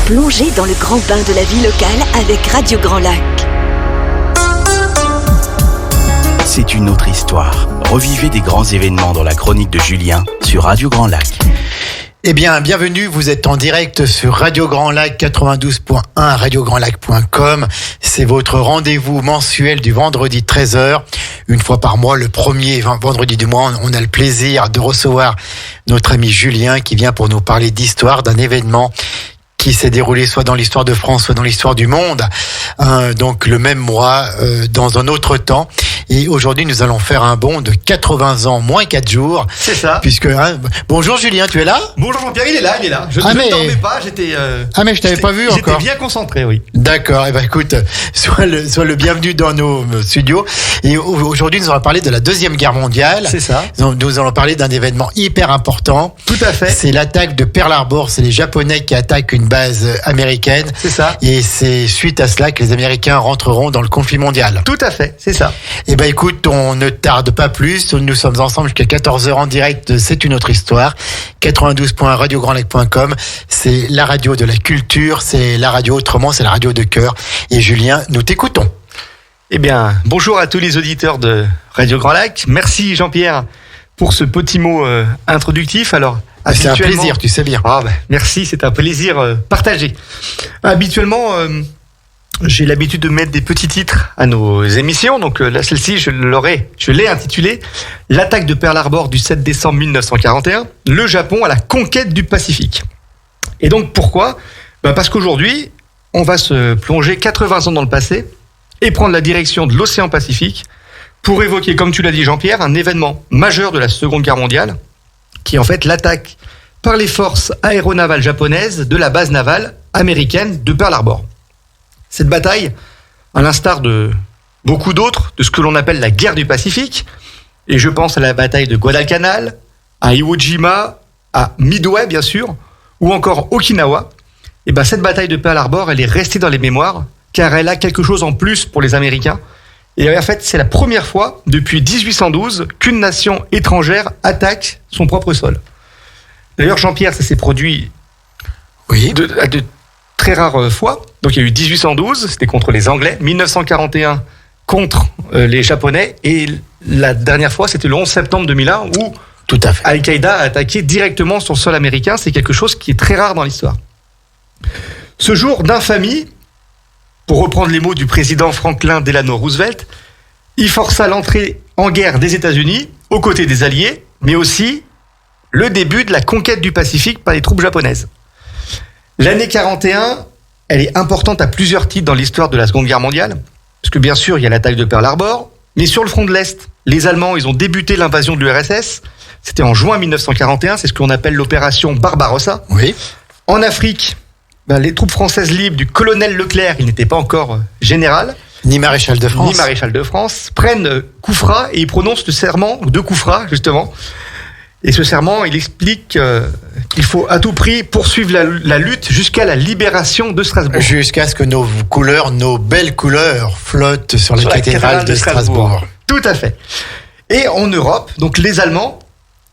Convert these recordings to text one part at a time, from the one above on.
Plongez dans le grand bain de la vie locale avec Radio Grand Lac. C'est une autre histoire. Revivez des grands événements dans la chronique de Julien sur Radio Grand Lac. Eh bien, bienvenue, vous êtes en direct sur Radio Grand Lac 92.1, radiograndlac.com. C'est votre rendez-vous mensuel du vendredi 13h. Une fois par mois, le premier vendredi du mois, on a le plaisir de recevoir notre ami Julien qui vient pour nous parler d'histoire, d'un événement qui s'est déroulé soit dans l'histoire de France, soit dans l'histoire du monde, donc le même mois, dans un autre temps. Et aujourd'hui, nous allons faire un bond de 80 ans moins 4 jours. C'est ça. Puisque, bonjour Julien, tu es là ? Bonjour Jean-Pierre, il est là. Je ne dormais pas, mais je t'avais pas vu encore. J'étais bien concentré, oui. D'accord, écoute, sois le bienvenu dans nos studios. Et aujourd'hui, nous allons parler de la Deuxième Guerre mondiale. C'est ça. Nous allons parler d'un événement hyper important. Tout à fait. C'est l'attaque de Pearl Harbor. C'est les Japonais qui attaquent une base américaine. C'est ça. Et c'est suite à cela que les Américains rentreront dans le conflit mondial. Tout à fait, c'est ça. Eh ben écoute, on ne tarde pas plus. Nous sommes ensemble jusqu'à 14h en direct. C'est une autre histoire. 92.radiograndlac.com. C'est la radio de la culture. C'est la radio autrement. C'est la radio de cœur. Et Julien, nous t'écoutons. Eh bien, bonjour à tous les auditeurs de Radio Grand Lac. Merci Jean-Pierre pour ce petit mot introductif. Alors, c'est un plaisir, tu sais bien. Merci, c'est un plaisir partagé. Habituellement, j'ai l'habitude de mettre des petits titres à nos émissions. Donc là, celle-ci, je l'ai intitulée « L'attaque de Pearl Harbor du 7 décembre 1941, le Japon à la conquête du Pacifique ». Et donc, pourquoi ? Parce qu'aujourd'hui, on va se plonger 80 ans dans le passé et prendre la direction de l'océan Pacifique pour évoquer, comme tu l'as dit Jean-Pierre, un événement majeur de la Seconde Guerre mondiale, qui est en fait l'attaque par les forces aéronavales japonaises de la base navale américaine de Pearl Harbor. Cette bataille, à l'instar de beaucoup d'autres, de ce que l'on appelle la guerre du Pacifique, et je pense à la bataille de Guadalcanal, à Iwo Jima, à Midway bien sûr, ou encore Okinawa, et cette bataille de Pearl Harbor, elle est restée dans les mémoires, car elle a quelque chose en plus pour les Américains. Et en fait, c'est la première fois depuis 1812 qu'une nation étrangère attaque son propre sol. D'ailleurs, Jean-Pierre, ça s'est produit à de très rares fois. Donc, il y a eu 1812, c'était contre les Anglais, 1941 contre les Japonais, et la dernière fois, c'était le 11 septembre 2001 où tout à fait. Al-Qaïda a attaqué directement sur le sol américain. C'est quelque chose qui est très rare dans l'histoire. Ce jour d'infamie, pour reprendre les mots du président Franklin Delano Roosevelt, il força l'entrée en guerre des États-Unis aux côtés des Alliés, mais aussi le début de la conquête du Pacifique par les troupes japonaises. L'année 41, elle est importante à plusieurs titres dans l'histoire de la Seconde Guerre mondiale, parce que bien sûr, il y a l'attaque de Pearl Harbor, mais sur le front de l'Est, les Allemands, ils ont débuté l'invasion de l'URSS. C'était en juin 1941, c'est ce qu'on appelle l'opération Barbarossa. Oui. En Afrique, les troupes françaises libres du colonel Leclerc, il n'était pas encore général, ni maréchal de France, prennent Koufra et ils prononcent le serment de Koufra, justement. Et ce serment, il explique qu'il faut à tout prix poursuivre la lutte jusqu'à la libération de Strasbourg. Jusqu'à ce que nos belles couleurs flottent sur les cathédrales de Strasbourg. Tout à fait. Et en Europe, donc les Allemands,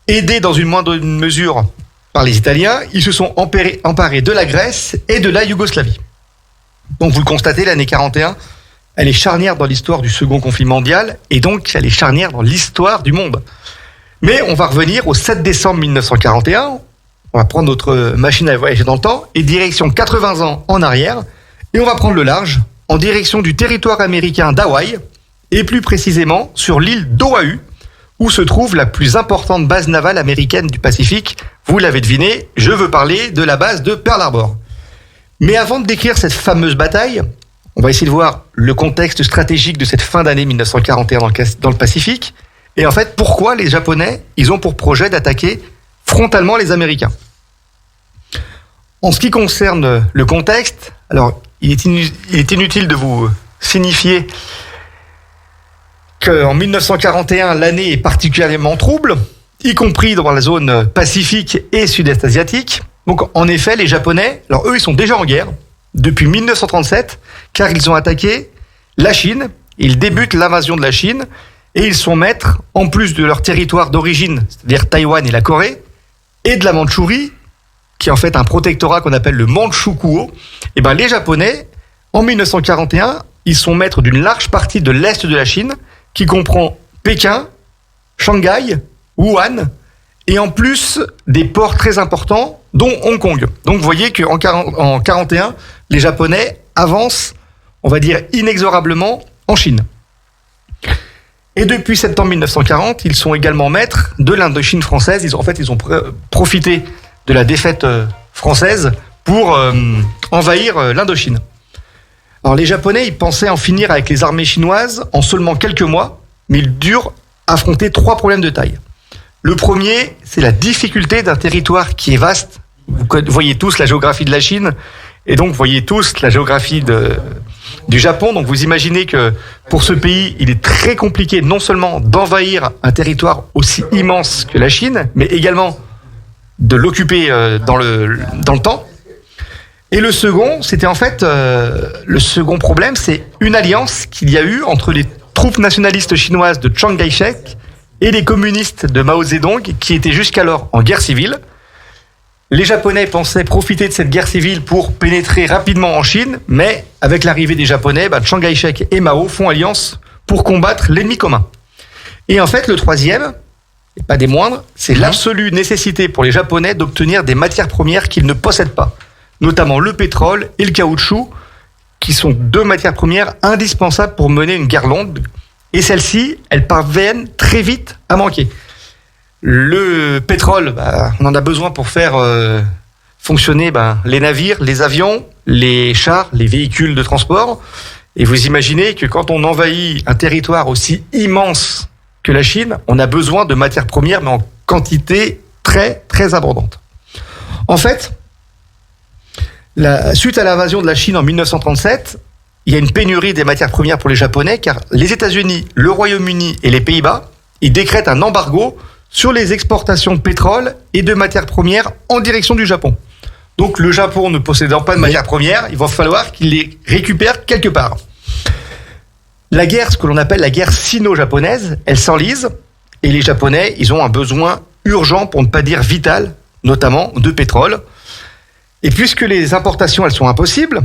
aidés dans une moindre mesure par les Italiens, ils se sont emparés de la Grèce et de la Yougoslavie. Donc vous le constatez, l'année 41, elle est charnière dans l'histoire du second conflit mondial, et donc elle est charnière dans l'histoire du monde. Mais on va revenir au 7 décembre 1941, on va prendre notre machine à voyager dans le temps, et direction 80 ans en arrière, et on va prendre le large, en direction du territoire américain d'Hawaï, et plus précisément sur l'île d'Oahu, où se trouve la plus importante base navale américaine du Pacifique. Vous l'avez deviné, je veux parler de la base de Pearl Harbor. Mais avant de décrire cette fameuse bataille, on va essayer de voir le contexte stratégique de cette fin d'année 1941 dans le Pacifique. Et en fait, pourquoi les Japonais, ils ont pour projet d'attaquer frontalement les Américains. En ce qui concerne le contexte, alors il est inutile de vous signifier qu'en 1941, l'année est particulièrement trouble, y compris dans la zone Pacifique et Sud-Est asiatique. Donc en effet, les Japonais, alors eux, ils sont déjà en guerre depuis 1937, car ils ont attaqué la Chine, ils débutent l'invasion de la Chine, et ils sont maîtres, en plus de leur territoire d'origine, c'est-à-dire Taïwan et la Corée, et de la Mandchourie, qui est en fait un protectorat qu'on appelle le Manchukuo, et ben les Japonais, en 1941, ils sont maîtres d'une large partie de l'est de la Chine, qui comprend Pékin, Shanghai, Wuhan, et en plus des ports très importants, dont Hong Kong. Donc vous voyez qu'en 1941, les Japonais avancent, on va dire, inexorablement en Chine. Et depuis septembre 1940, ils sont également maîtres de l'Indochine française. Ils ont profité de la défaite française pour envahir l'Indochine. Alors les Japonais, ils pensaient en finir avec les armées chinoises en seulement quelques mois, mais ils durent affronter 3 problèmes de taille. Le premier, c'est la difficulté d'un territoire qui est vaste. Vous voyez tous la géographie de la Chine, et donc vous voyez tous la géographie du Japon. Donc vous imaginez que pour ce pays, il est très compliqué non seulement d'envahir un territoire aussi immense que la Chine, mais également de l'occuper dans le temps. Et le second, c'était en fait le second problème, c'est une alliance qu'il y a eu entre les troupes nationalistes chinoises de Chiang Kai-shek et les communistes de Mao Zedong, qui étaient jusqu'alors en guerre civile. Les Japonais pensaient profiter de cette guerre civile pour pénétrer rapidement en Chine, mais avec l'arrivée des Japonais, Chiang Kai-shek et Mao font alliance pour combattre l'ennemi commun. Et en fait, le troisième, et pas des moindres, c'est l'absolue nécessité pour les Japonais d'obtenir des matières premières qu'ils ne possèdent pas, notamment le pétrole et le caoutchouc, qui sont 2 matières premières indispensables pour mener une guerre longue. Et celles-ci, elles parviennent très vite à manquer. Le pétrole, on en a besoin pour faire fonctionner les navires, les avions, les chars, les véhicules de transport. Et vous imaginez que quand on envahit un territoire aussi immense que la Chine, on a besoin de matières premières, mais en quantité très, très abondante. En fait, suite à l'invasion de la Chine en 1937, il y a une pénurie des matières premières pour les Japonais, car les États-Unis, le Royaume-Uni et les Pays-Bas, ils décrètent un embargo sur les exportations de pétrole et de matières premières en direction du Japon. Donc le Japon ne possédant pas de matières premières, il va falloir qu'il les récupère quelque part. La guerre, ce que l'on appelle la guerre sino-japonaise, elle s'enlise, et les Japonais, ils ont un besoin urgent, pour ne pas dire vital, notamment de pétrole. Et puisque les importations, elles sont impossibles,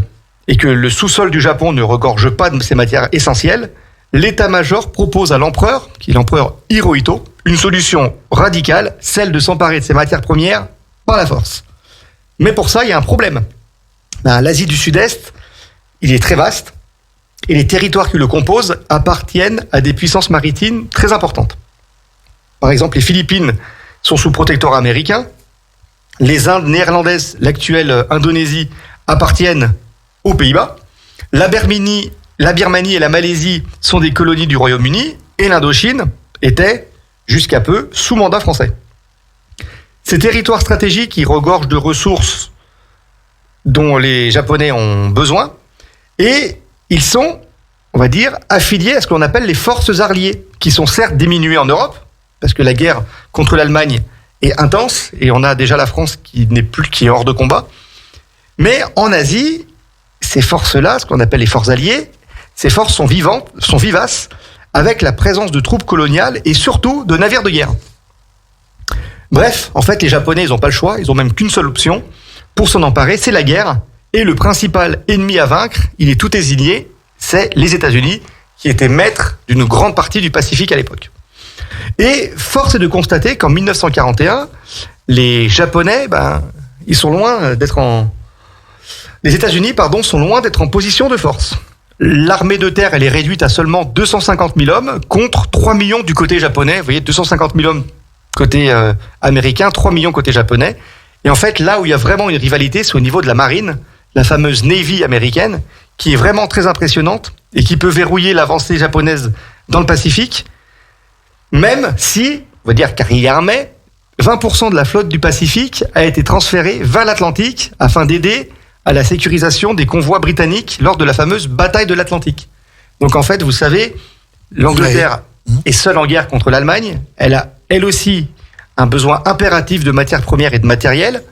et que le sous-sol du Japon ne regorge pas de ces matières essentielles, l'état-major propose à l'empereur, qui est l'empereur Hirohito, une solution radicale, celle de s'emparer de ces matières premières par la force. Mais pour ça, il y a un problème. L'Asie du Sud-Est, il est très vaste, et les territoires qui le composent appartiennent à des puissances maritimes très importantes. Par exemple, les Philippines sont sous protectorat américain, les Indes néerlandaises, l'actuelle Indonésie, appartiennent aux Pays-Bas, la Birmanie et la Malaisie sont des colonies du Royaume-Uni, et l'Indochine était, jusqu'à peu, sous mandat français. Ces territoires stratégiques, ils regorgent de ressources dont les Japonais ont besoin, et ils sont, on va dire, affiliés à ce qu'on appelle les forces alliées, qui sont certes diminuées en Europe, parce que la guerre contre l'Allemagne est intense, et on a déjà la France qui est hors de combat, mais en Asie, ces forces-là, ce qu'on appelle les forces alliées, ces forces sont vivaces, avec la présence de troupes coloniales et surtout de navires de guerre. Bref, en fait, les Japonais, ils n'ont pas le choix, ils n'ont même qu'une seule option pour s'en emparer, c'est la guerre. Et le principal ennemi à vaincre, il est tout désigné, c'est les États-Unis, qui étaient maîtres d'une grande partie du Pacifique à l'époque. Et force est de constater qu'en 1941, les Japonais, ils sont loin d'être Les États-Unis, sont loin d'être en position de force. L'armée de terre, elle est réduite à seulement 250 000 hommes contre 3 millions du côté japonais. Vous voyez, 250 000 hommes côté américain, 3 millions côté japonais. Et en fait, là où il y a vraiment une rivalité, c'est au niveau de la marine, la fameuse Navy américaine, qui est vraiment très impressionnante et qui peut verrouiller l'avancée japonaise dans le Pacifique. Même si, on va dire, car il y a un mais, 20% de la flotte du Pacifique a été transférée vers l'Atlantique afin d'aider à la sécurisation des convois britanniques lors de la fameuse bataille de l'Atlantique. Donc en fait, vous savez, l'Angleterre est seule en guerre contre l'Allemagne. Elle a, elle aussi, un besoin impératif de matières premières et de matériel.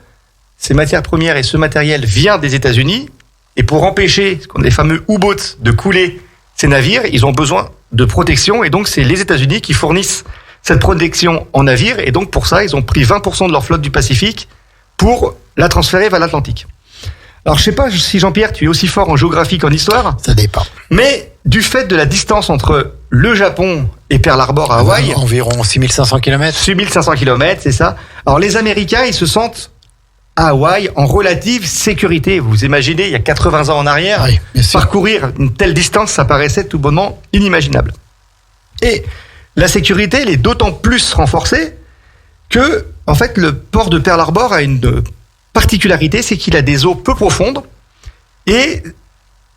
Ces matières premières et ce matériel vient des États-Unis. Et pour empêcher les fameux U-boats de couler ces navires, ils ont besoin de protection. Et donc, c'est les États-Unis qui fournissent cette protection en navire. Et donc, pour ça, ils ont pris 20% de leur flotte du Pacifique pour la transférer vers l'Atlantique. Alors je sais pas si Jean-Pierre, tu es aussi fort en géographie qu'en histoire. Ça dépend. Mais du fait de la distance entre le Japon et Pearl Harbor à Hawaï, Environ 6500 km. 6500 km, c'est ça. Alors les Américains, ils se sentent à Hawaï en relative sécurité. Vous imaginez, il y a 80 ans en arrière, Oui, bien sûr. parcourir une telle distance, ça paraissait tout bonnement inimaginable. Et la sécurité, elle est d'autant plus renforcée que, en fait, le port de Pearl Harbor a une particularité, c'est qu'il a des eaux peu profondes. Et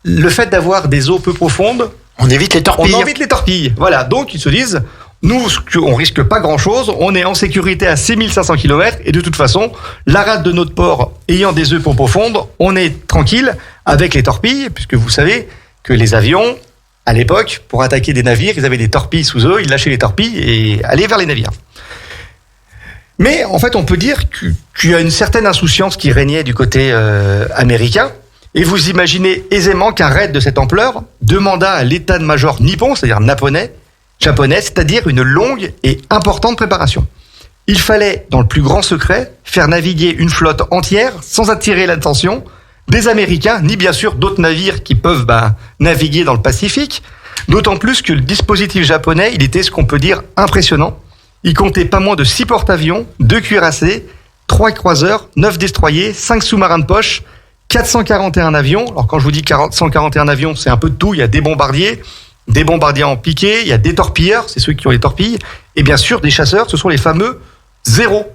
le fait d'avoir des eaux peu profondes, On évite les torpilles. on évite les torpilles. Voilà, donc ils se disent, nous, on risque pas grand-chose, on est en sécurité à 6500 km, et de toute façon, la rade de notre port ayant des eaux peu profondes, on est tranquille avec les torpilles, puisque vous savez que les avions, à l'époque, pour attaquer des navires, ils avaient des torpilles sous eux, ils lâchaient les torpilles et allaient vers les navires. Mais en fait, on peut dire qu'il y a une certaine insouciance qui régnait du côté américain. Et vous imaginez aisément qu'un raid de cette ampleur demanda à l'état-major nippon, c'est-à-dire japonais, c'est-à-dire une longue et importante préparation. Il fallait, dans le plus grand secret, faire naviguer une flotte entière sans attirer l'attention des Américains, ni bien sûr d'autres navires qui peuvent naviguer dans le Pacifique. D'autant plus que le dispositif japonais, il était ce qu'on peut dire impressionnant. Il comptait pas moins de 6 porte-avions, 2 cuirassés, 3 croiseurs, 9 destroyers, 5 sous-marins de poche, 441 avions. Alors quand je vous dis 141 avions, c'est un peu de tout. Il y a des bombardiers en piqué, il y a des torpilleurs, c'est ceux qui ont les torpilles, et bien sûr des chasseurs, ce sont les fameux Zéro.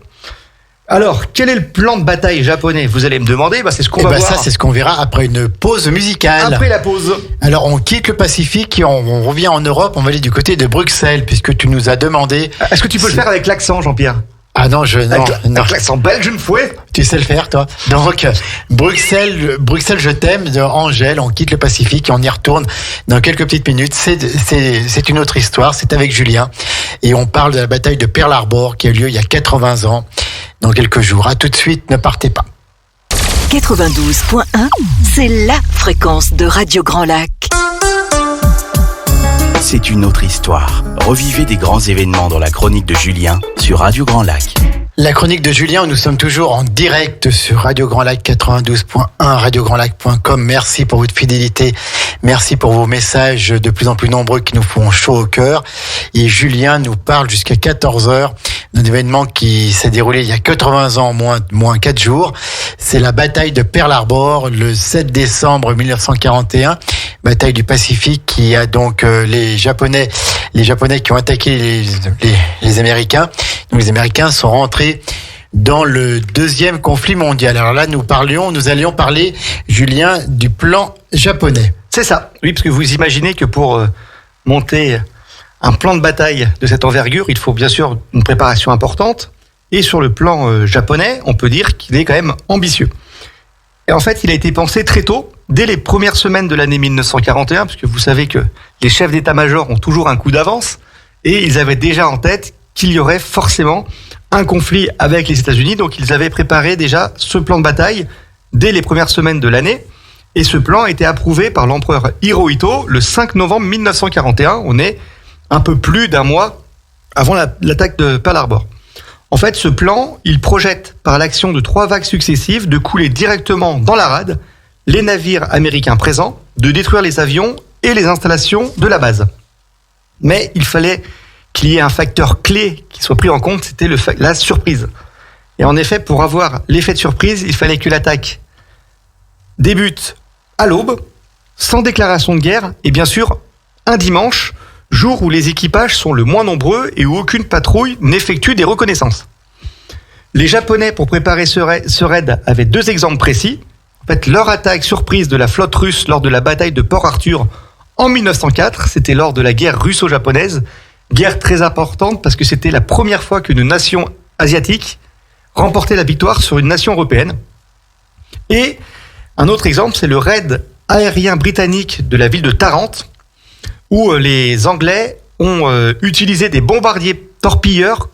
Alors, quel est le plan de bataille japonais? Vous allez me demander, c'est ce qu'on va voir. Ça, c'est ce qu'on verra après une pause musicale. Après la pause. Alors, on quitte le Pacifique et on revient en Europe. On va aller du côté de Bruxelles, puisque tu nous as demandé. Est-ce que tu peux le faire avec l'accent, Jean-Pierre? Ah non, non. Avec l'accent belge une fois. Tu sais le faire, toi. Donc, Bruxelles, je t'aime, de Angèle. On quitte le Pacifique et on y retourne dans quelques petites minutes. C'est une autre histoire. C'est avec Julien. Et on parle de la bataille de Pearl Harbor qui a eu lieu il y a 80 ans, dans quelques jours. À tout de suite, ne partez pas. 92.1, c'est la fréquence de Radio Grand Lac. C'est une autre histoire. Revivez des grands événements dans la chronique de Julien sur Radio Grand Lac. La chronique de Julien, nous sommes toujours en direct sur Radio Grand Lac 92.1, radiograndlac.com. Merci pour votre fidélité. Merci pour vos messages de plus en plus nombreux qui nous font chaud au cœur. Et Julien nous parle jusqu'à 14h d'un événement qui s'est déroulé il y a 80 ans, moins 4 jours. C'est la bataille de Pearl Harbor, le 7 décembre 1941. Bataille du Pacifique qui a donc les Japonais qui ont attaqué les Américains. Donc les Américains sont rentrés dans le deuxième conflit mondial. Alors là, nous allions parler, Julien, du plan japonais. C'est ça. Oui, parce que vous imaginez que pour monter un plan de bataille de cette envergure, il faut bien sûr une préparation importante. Et sur le plan japonais, on peut dire qu'il est quand même ambitieux. Et en fait, il a été pensé très tôt, dès les premières semaines de l'année 1941, parce que vous savez que les chefs d'état-major ont toujours un coup d'avance, et ils avaient déjà en tête qu'il y aurait forcément un conflit avec les États-Unis. Donc ils avaient préparé déjà ce plan de bataille dès les premières semaines de l'année. Et ce plan a été approuvé par l'empereur Hirohito le 5 novembre 1941. On est un peu plus d'un mois avant l'attaque de Pearl Harbor. En fait, ce plan, il projette par l'action de 3 vagues successives de couler directement dans la rade les navires américains présents, de détruire les avions et les installations de la base. Mais il fallait qu'il y ait un facteur clé qui soit pris en compte, c'était la surprise. Et en effet, pour avoir l'effet de surprise, il fallait que l'attaque débute à l'aube, sans déclaration de guerre, et bien sûr, un dimanche, jour où les équipages sont le moins nombreux et où aucune patrouille n'effectue des reconnaissances. Les Japonais, pour préparer ce raid, avaient 2 exemples précis. En fait, leur attaque surprise de la flotte russe lors de la bataille de Port Arthur en 1904, c'était lors de la guerre russo-japonaise, guerre très importante parce que c'était la première fois qu'une nation asiatique remportait la victoire sur une nation européenne. Et un autre exemple, c'est le raid aérien britannique de la ville de Tarente, où les Anglais ont utilisé des bombardiers torpilleurs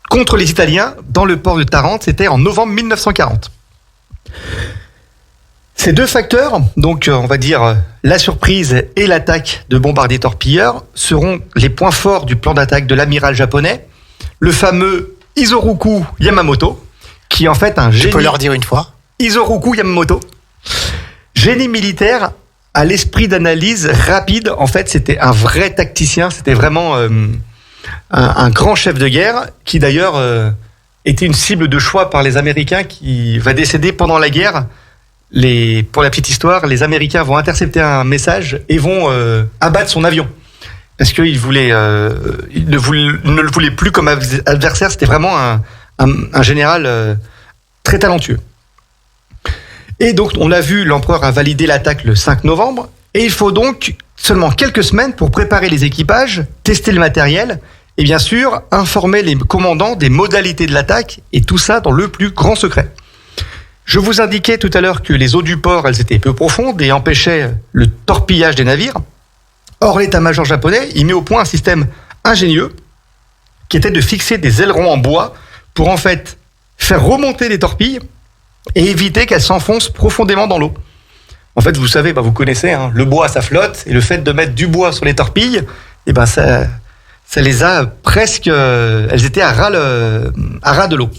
contre les Italiens dans le port de Tarente. C'était en novembre 1940. Ces 2 facteurs, donc on va dire la surprise et l'attaque de bombardiers torpilleurs, seront les points forts du plan d'attaque de l'amiral japonais, le fameux Isoroku Yamamoto, qui est en fait un Tu génie. peux leur dire une fois? Isoroku Yamamoto. Génie militaire à l'esprit d'analyse rapide. En fait, c'était un vrai tacticien. C'était vraiment un grand chef de guerre qui d'ailleurs était une cible de choix par les Américains qui va décéder pendant la guerre. Pour la petite histoire, les Américains vont intercepter un message et vont abattre son avion. Parce qu'ils ils ne le voulaient plus comme adversaire. C'était vraiment un général très talentueux. Et donc, on l'a vu, l'empereur a validé l'attaque le 5 novembre. Et il faut donc seulement quelques semaines pour préparer les équipages, tester le matériel et bien sûr, informer les commandants des modalités de l'attaque et tout ça dans le plus grand secret. Je vous indiquais tout à l'heure que les eaux du port, elles étaient peu profondes et empêchaient le torpillage des navires. Or, l'état-major japonais, il met au point un système ingénieux qui était de fixer des ailerons en bois pour en fait faire remonter les torpilles et éviter qu'elles s'enfoncent profondément dans l'eau. En fait, vous savez, vous connaissez, hein, le bois, ça flotte, et le fait de mettre du bois sur les torpilles, ça les a presque... elles étaient à ras de l'eau.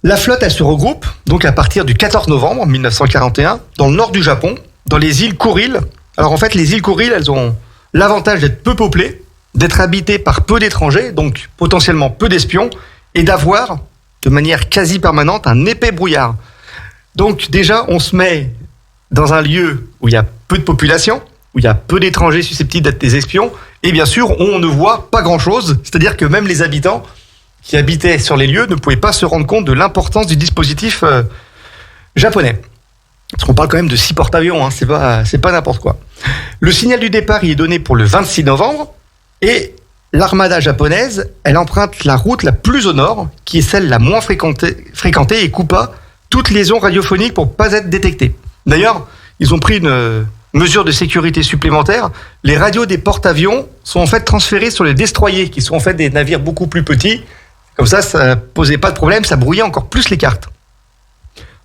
La flotte, elle se regroupe, donc à partir du 14 novembre 1941, dans le nord du Japon, dans les îles Kuriles. Alors en fait, les îles Kuriles, elles ont l'avantage d'être peu peuplées, d'être habitées par peu d'étrangers, donc potentiellement peu d'espions, et d'avoir, de manière quasi permanente, un épais brouillard. Donc déjà, on se met dans un lieu où il y a peu de population, où il y a peu d'étrangers susceptibles d'être des espions, et bien sûr, on ne voit pas grand-chose, c'est-à-dire que même les habitants qui habitaient sur les lieux ne pouvaient pas se rendre compte de l'importance du dispositif japonais. Parce qu'on parle quand même de 6 porte-avions, hein, c'est pas n'importe quoi. Le signal du départ il est donné pour le 26 novembre, et l'armada japonaise, elle emprunte la route la plus au nord, qui est celle la moins fréquentée et coupa toute liaison radiophonique pour ne pas être détectée. D'ailleurs, ils ont pris une mesure de sécurité supplémentaire. Les radios des porte-avions sont en fait transférées sur les destroyers, qui sont en fait des navires beaucoup plus petits. Comme ça posait pas de problème, ça brouillait encore plus les cartes.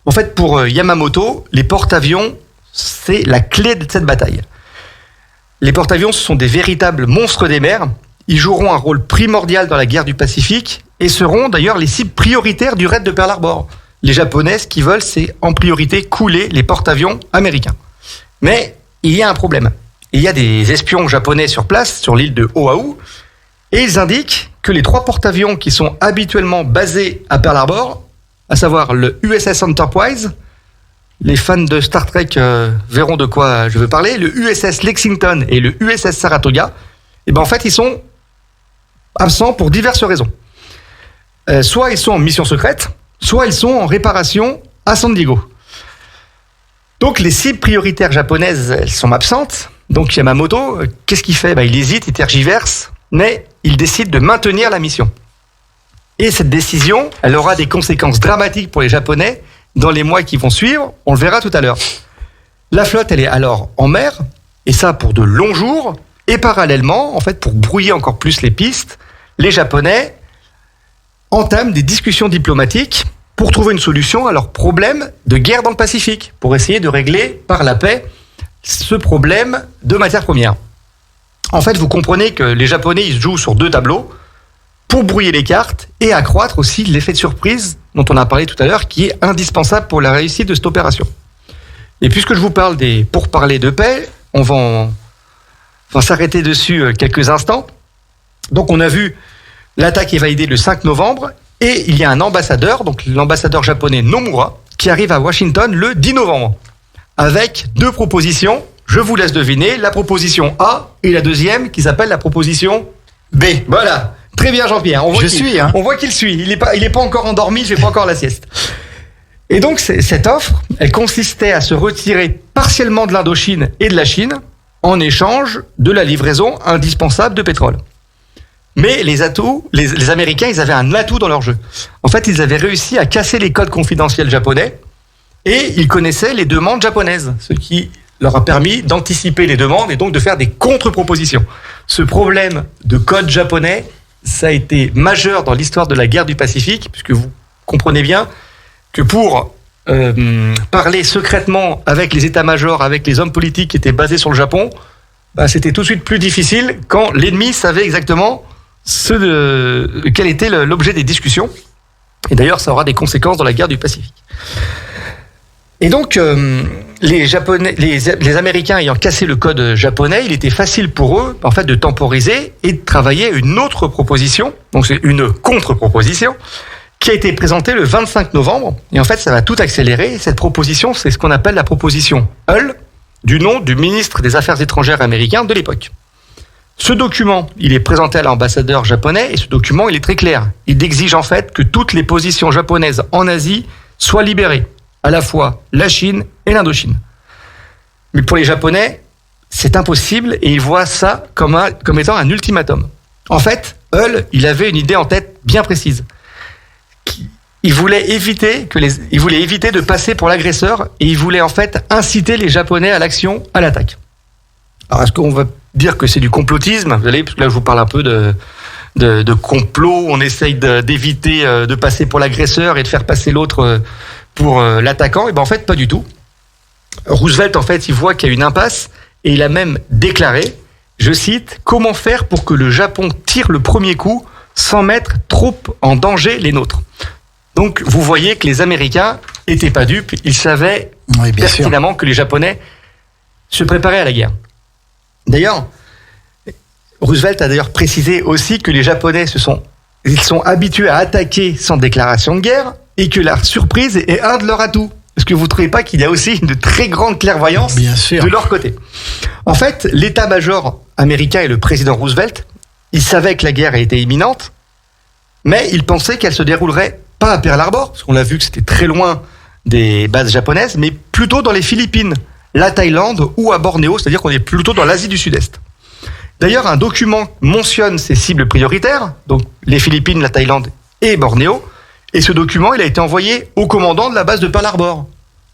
En fait, pour Yamamoto, les porte-avions, c'est la clé de cette bataille. Les porte-avions, ce sont des véritables monstres des mers. Ils joueront un rôle primordial dans la guerre du Pacifique et seront d'ailleurs les cibles prioritaires du raid de Pearl Harbor. Les Japonais, ce qu'ils veulent, c'est en priorité couler les porte-avions américains. Mais il y a un problème. Il y a des espions japonais sur place, sur l'île de Oahu, et ils indiquent que les 3 porte-avions qui sont habituellement basés à Pearl Harbor, à savoir le USS Enterprise, les fans de Star Trek verront de quoi je veux parler, le USS Lexington et le USS Saratoga, et en fait, ils sont absents pour diverses raisons. Soit ils sont en mission secrète, soit ils sont en réparation à San Diego. Donc les cibles prioritaires japonaises, elles sont absentes. Donc Yamamoto, qu'est-ce qu'il fait ? Il hésite, il tergiverse, mais il décide de maintenir la mission. Et cette décision, elle aura des conséquences dramatiques pour les Japonais dans les mois qui vont suivre. On le verra tout à l'heure. La flotte, elle est alors en mer, et ça pour de longs jours. Et parallèlement, en fait, pour brouiller encore plus les pistes, les Japonais entament des discussions diplomatiques pour trouver une solution à leur problème de guerre dans le Pacifique, pour essayer de régler par la paix ce problème de matières premières. En fait, vous comprenez que les Japonais, ils jouent sur 2 tableaux pour brouiller les cartes et accroître aussi l'effet de surprise dont on a parlé tout à l'heure, qui est indispensable pour la réussite de cette opération. Et puisque je vous parle des pourparlers de paix, on va s'arrêter dessus quelques instants. Donc on a vu l'attaque est validée le 5 novembre et il y a un ambassadeur, donc l'ambassadeur japonais Nomura, qui arrive à Washington le 10 novembre avec 2 propositions. Je vous laisse deviner, la proposition A et la deuxième qui s'appelle la proposition B. Voilà, très bien Jean-Pierre. On voit qu'il suit, il est pas encore endormi, il fait pas encore la sieste. Et donc cette offre, elle consistait à se retirer partiellement de l'Indochine et de la Chine en échange de la livraison indispensable de pétrole. Mais les Américains, ils avaient un atout dans leur jeu. En fait, ils avaient réussi à casser les codes confidentiels japonais et ils connaissaient les demandes japonaises, ce qui leur a permis d'anticiper les demandes et donc de faire des contre-propositions. Ce problème de code japonais, ça a été majeur dans l'histoire de la guerre du Pacifique, puisque vous comprenez bien que pour parler secrètement avec les états-majors, avec les hommes politiques qui étaient basés sur le Japon, c'était tout de suite plus difficile quand l'ennemi savait exactement quel était l'objet des discussions. Et d'ailleurs, ça aura des conséquences dans la guerre du Pacifique. Et donc, les Américains ayant cassé le code japonais, il était facile pour eux, en fait, de temporiser et de travailler une autre proposition. Donc, c'est une contre-proposition qui a été présentée le 25 novembre. Et en fait, ça va tout accélérer. Cette proposition, c'est ce qu'on appelle la proposition Hull, du nom du ministre des Affaires étrangères américain de l'époque. Ce document, il est présenté à l'ambassadeur japonais et ce document, il est très clair. Il exige en fait que toutes les positions japonaises en Asie soient libérées, à la fois la Chine et l'Indochine. Mais pour les Japonais, c'est impossible et ils voient ça comme étant un ultimatum. En fait, Hull, il avait une idée en tête bien précise. Il voulait éviter de passer pour l'agresseur et il voulait en fait inciter les Japonais à l'action, à l'attaque. Alors, est-ce qu'on va dire que c'est du complotisme ? Vous allez, parce que là, je vous parle un peu de complot. On essaye d'éviter de passer pour l'agresseur et de faire passer l'autre pour l'attaquant. Et ben en fait, pas du tout. Roosevelt, en fait, il voit qu'il y a une impasse et il a même déclaré, je cite, « Comment faire pour que le Japon tire le premier coup sans mettre trop en danger les nôtres ?» Donc, vous voyez que les Américains étaient pas dupes. Ils savaient pertinemment que les Japonais se préparaient à la guerre. D'ailleurs, Roosevelt a d'ailleurs précisé aussi que les Japonais ils sont habitués à attaquer sans déclaration de guerre et que la surprise est un de leurs atouts. Est-ce que vous ne trouvez pas qu'il y a aussi une très grande clairvoyance de leur côté ? En fait, l'état-major américain et le président Roosevelt, ils savaient que la guerre était imminente, mais ils pensaient qu'elle se déroulerait pas à Pearl Harbor, parce qu'on l'a vu que c'était très loin des bases japonaises, mais plutôt dans les Philippines, la Thaïlande ou à Bornéo, c'est-à-dire qu'on est plutôt dans l'Asie du Sud-Est. D'ailleurs, un document mentionne ces cibles prioritaires, donc les Philippines, la Thaïlande et Bornéo, et ce document, il a été envoyé au commandant de la base de Pearl Harbor.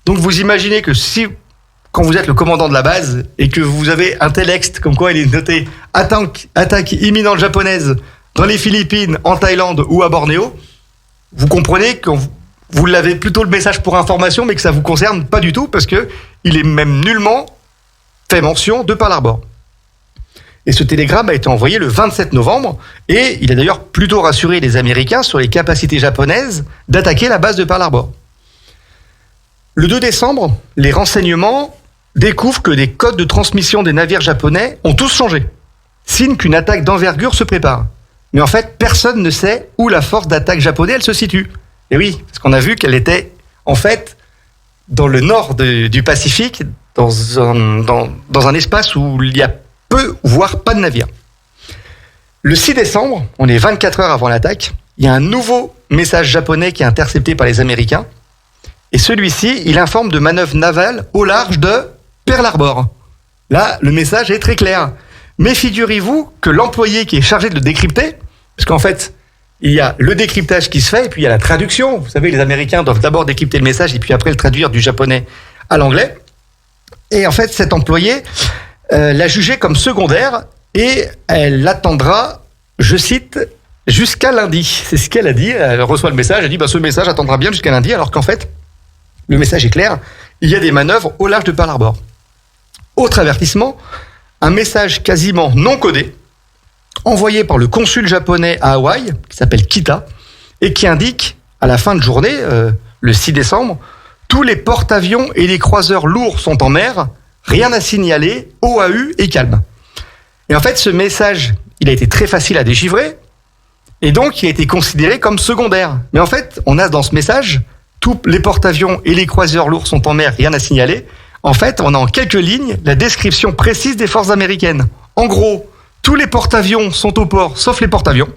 Donc vous imaginez que quand vous êtes le commandant de la base et que vous avez un texte comme quoi il est noté attaque imminente japonaise dans les Philippines, en Thaïlande ou à Bornéo, vous comprenez que vous l'avez plutôt le message pour information, mais que ça vous concerne pas du tout parce que il est même nullement fait mention de Pearl Harbor. Et ce télégramme a été envoyé le 27 novembre et il a d'ailleurs plutôt rassuré les Américains sur les capacités japonaises d'attaquer la base de Pearl Harbor. Le 2 décembre, les renseignements découvrent que les codes de transmission des navires japonais ont tous changé, signe qu'une attaque d'envergure se prépare. Mais en fait, personne ne sait où la force d'attaque japonaise elle se situe. Et oui, parce qu'on a vu qu'elle était en fait dans le nord du Pacifique, dans un espace où il y a peu, voire pas de navires. Le 6 décembre, on est 24 heures avant l'attaque, il y a un nouveau message japonais qui est intercepté par les Américains. Et celui-ci, il informe de manœuvres navales au large de Pearl Harbor. Là, le message est très clair. Mais figurez-vous que l'employé qui est chargé de le décrypter, parce qu'en fait, il y a le décryptage qui se fait et puis il y a la traduction. Vous savez, les Américains doivent d'abord décrypter le message et puis après le traduire du japonais à l'anglais. Et en fait, cet employé l'a jugé comme secondaire et elle l'attendra, je cite, jusqu'à lundi. C'est ce qu'elle a dit. Elle reçoit le message, elle dit ce message attendra bien jusqu'à lundi, alors qu'en fait, le message est clair. Il y a des manœuvres au large de Pearl Harbor. Autre avertissement, un message quasiment non codé, envoyé par le consul japonais à Hawaï, qui s'appelle Kita, et qui indique, à la fin de journée, le 6 décembre, tous les porte-avions et les croiseurs lourds sont en mer, rien à signaler, OAU et calme. Et en fait, ce message, il a été très facile à déchiffrer, et donc il a été considéré comme secondaire. Mais en fait, on a dans ce message, tous les porte-avions et les croiseurs lourds sont en mer, rien à signaler. En fait, on a en quelques lignes la description précise des forces américaines. En gros, tous les porte-avions sont au port, sauf les porte-avions.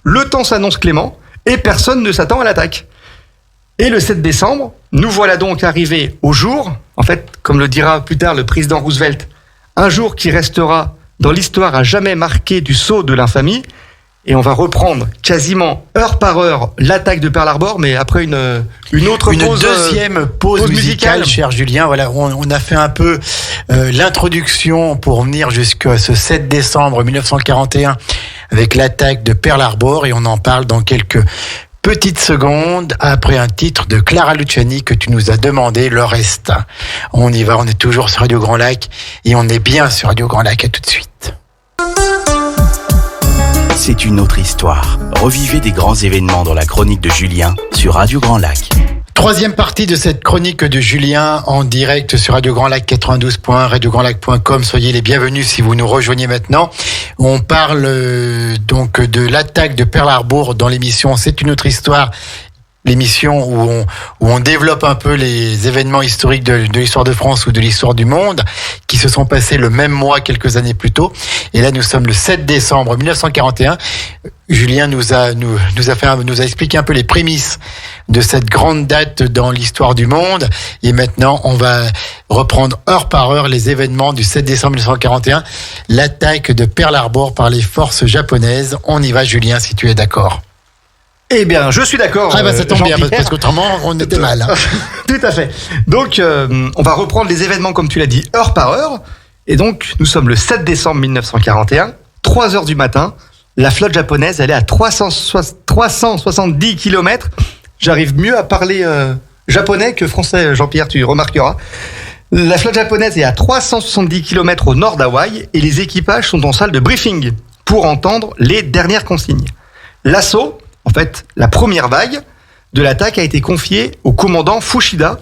Le temps s'annonce clément et personne ne s'attend à l'attaque. Et le 7 décembre, nous voilà donc arrivés au jour, en fait, comme le dira plus tard le président Roosevelt, un jour qui restera dans l'histoire à jamais marqué du sceau de l'infamie. Et on va reprendre quasiment heure par heure l'attaque de Pearl Harbor, mais après une deuxième pause musicale, cher Julien. Voilà, on a fait un peu l'introduction pour venir jusqu'à ce 7 décembre 1941 avec l'attaque de Pearl Harbor et on en parle dans quelques petites secondes après un titre de Clara Luciani que tu nous as demandé, Le Reste. On y va, on est toujours sur Radio Grand Lac et on est bien sur Radio Grand Lac. À tout de suite. c'est une autre histoire. Revivez des grands événements dans la chronique de Julien sur Radio Grand Lac. Troisième partie de cette chronique de Julien en direct sur Radio Grand Lac 92.1, radiograndlac.com. Soyez les bienvenus si vous nous rejoignez maintenant. On parle donc de l'attaque de Pearl Harbor dans l'émission C'est une autre histoire. L'émission où on développe un peu les événements historiques de l'histoire de France ou de l'histoire du monde qui se sont passés le même mois quelques années plus tôt. Et là, nous sommes le 7 décembre 1941. Julien nous a expliqué un peu les prémices de cette grande date dans l'histoire du monde. Et maintenant, on va reprendre heure par heure les événements du 7 décembre 1941, l'attaque de Pearl Harbor par les forces japonaises. On y va, Julien, si tu es d'accord. Eh bien, je suis d'accord. Ah bah ça tombe bien, parce qu'autrement, on était mal. Hein. Tout à fait. Donc, on va reprendre les événements, comme tu l'as dit, heure par heure. Et donc, nous sommes le 7 décembre 1941, 3 heures du matin. La flotte japonaise, elle est à 370 km. J'arrive mieux à parler japonais que français, Jean-Pierre, tu remarqueras. La flotte japonaise est à 370 km au nord d'Hawaï et les équipages sont en salle de briefing pour entendre les dernières consignes. L'assaut, en fait, la première vague de l'attaque a été confiée au commandant Fushida,